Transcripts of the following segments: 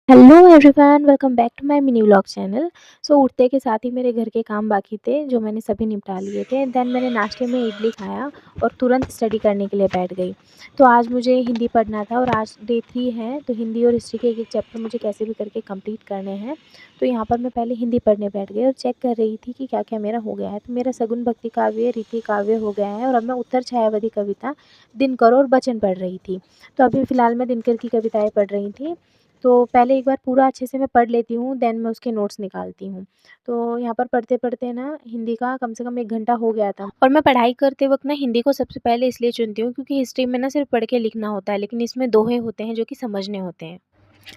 Hello everyone, welcome back to my mini vlog channel. उठते के साथ ही मेरे घर के काम बाकी थे जो मैंने सभी निपटा लिए थे। देन मैंने नाश्ते में इडली खाया और तुरंत स्टडी करने के लिए बैठ गई। तो आज मुझे हिंदी पढ़ना था और आज डे 3 है, तो हिंदी और हिस्ट्री के एक-एक चैप्टर मुझे कैसे भी करके कंप्लीट करने हैं। तो यहाँ पर मैं पहले हिंदी पढ़ने बैठ गई और चेक कर रही थी कि क्या-क्या मेरा हो गया है। तो मेरा सगुन भक्ति काव्य, रीति काव्य हो गया है और अब मैं उत्तर छायावधि कविता, दिनकर और बचन पढ़ रही थी। तो अभी फ़िलहाल मैं दिनकर की कविताएँ पढ़ रही थी। तो पहले एक बार पूरा अच्छे से मैं पढ़ लेती हूँ, देन मैं उसके नोट्स निकालती हूँ। तो यहाँ पर पढ़ते-पढ़ते ना हिंदी का कम से कम 1 घंटा हो गया था और मैं पढ़ाई करते वक़्त ना हिंदी को सबसे पहले इसलिए चुनती हूँ क्योंकि हिस्ट्री में ना सिर्फ़ पढ़ के लिखना होता है, लेकिन इसमें दोहे होते हैं जो कि समझने होते हैं।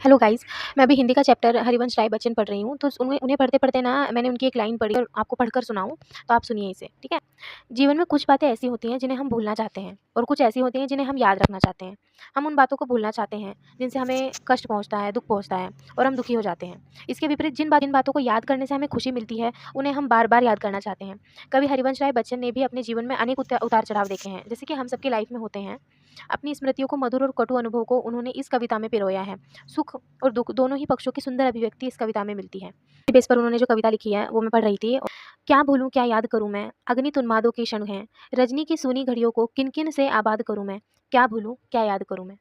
हेलो गाइस, मैं अभी हिंदी का चैप्टर हरिवंश राय बच्चन पढ़ रही हूँ। तो उन्हें उन्हें पढ़ते-पढ़ते ना मैंने उनकी एक लाइन पढ़ी और आपको पढ़कर सुनाऊँ, तो आप सुनिए इसे, ठीक है? जीवन में कुछ बातें ऐसी होती हैं जिन्हें हम भूलना चाहते हैं और कुछ ऐसी होती हैं जिन्हें हम याद रखना चाहते हैं। हम उन बातों को भूलना चाहते हैं जिनसे हमें कष्ट पहुँचता है, दुःख पहुँचता है और हम दुखी हो जाते हैं। इसके विपरीत जिन बातों को याद करने से हमें खुशी मिलती है, उन्हें हम बार-बार याद करना चाहते हैं। कवि हरिवंश राय बच्चन ने भी अपने जीवन में अनेक उतार-चढ़ाव देखे हैं, जैसे कि हम सबकी लाइफ में होते हैं। अपनी स्मृतियों को, मधुर और कटु अनुभव को उन्होंने इस कविता में पिरोया है। सुख और दुःख दोनों ही पक्षों की सुंदर अभिव्यक्ति इस कविता में मिलती है। इसी बेस पर उन्होंने जो कविता लिखी है वो मैं पढ़ रही थी। क्या भूलूं क्या याद करूं मैं, अग्नि उन्मादों के क्षण हैं, रजनी की सूनी घड़ियों को किन किन से आबाद करूं मैं, क्या भूलूं क्या याद करूं मैं।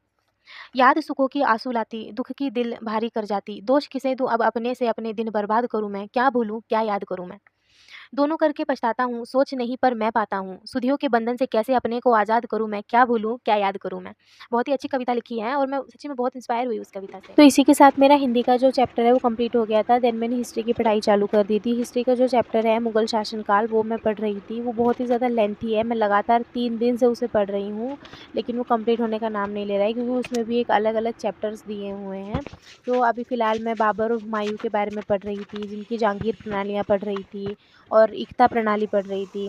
याद सुखों की आंसू लाती, दुख की दिल भारी कर जाती, दोष किसे दूं अब अपने से अपने दिन बर्बाद करूं मैं, क्या भूलूं क्या याद करूं मैं। दोनों करके पछताता हूँ, सोच नहीं पर मैं पाता हूँ, सुधियों के बंधन से कैसे अपने को आज़ाद करूँ मैं, क्या भूलूँ, क्या याद करूँ मैं। बहुत ही अच्छी कविता लिखी है और मैं सच्ची में बहुत इंस्पायर हुई उस कविता से। तो इसी के साथ मेरा हिंदी का जो चैप्टर है वो कंप्लीट हो गया था। देन मैंने हिस्ट्री की पढ़ाई चालू कर दी थी। हिस्ट्री का जो चैप्टर है मुगल शासनकाल, वो मैं पढ़ रही थी। वो बहुत ही ज़्यादा लेंथी है, मैं लगातार 3 दिन से उसे पढ़ रही हूँ, लेकिन वो कंप्लीट होने का नाम नहीं ले रहा है क्योंकि उसमें भी एक अलग-अलग चैप्टर्स दिए हुए हैं। तो अभी फ़िलहाल मैं बाबर और हुमायूँ के बारे में पढ़ रही थी, जिनकी जहांगीर प्रणालियाँ पढ़ रही थी और एकता प्रणाली पढ़ रही थी।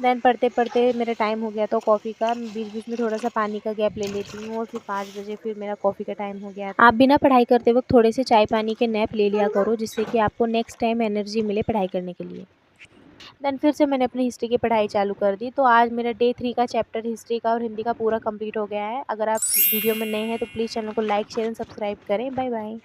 देन पढ़ते-पढ़ते मेरा टाइम हो गया तो कॉफ़ी का, बीच-बीच में थोड़ा-सा पानी का गैप ले लेती हूँ और फिर 5 बजे फिर मेरा कॉफ़ी का टाइम हो गया। आप भी ना पढ़ाई करते वक़्त थोड़े से चाय-पानी के नैप ले लिया करो, जिससे कि आपको नेक्स्ट टाइम एनर्जी मिले पढ़ाई करने के लिए। देन फिर से मैंने अपनी हिस्ट्री की पढ़ाई चालू कर दी। तो आज मेरा डे 3 का चैप्टर हिस्ट्री का और हिंदी का पूरा कंप्लीट हो गया है। अगर आप वीडियो में नए हैं तो प्लीज़ चैनल को लाइक, शेयर एंड सब्सक्राइब करें। Bye bye.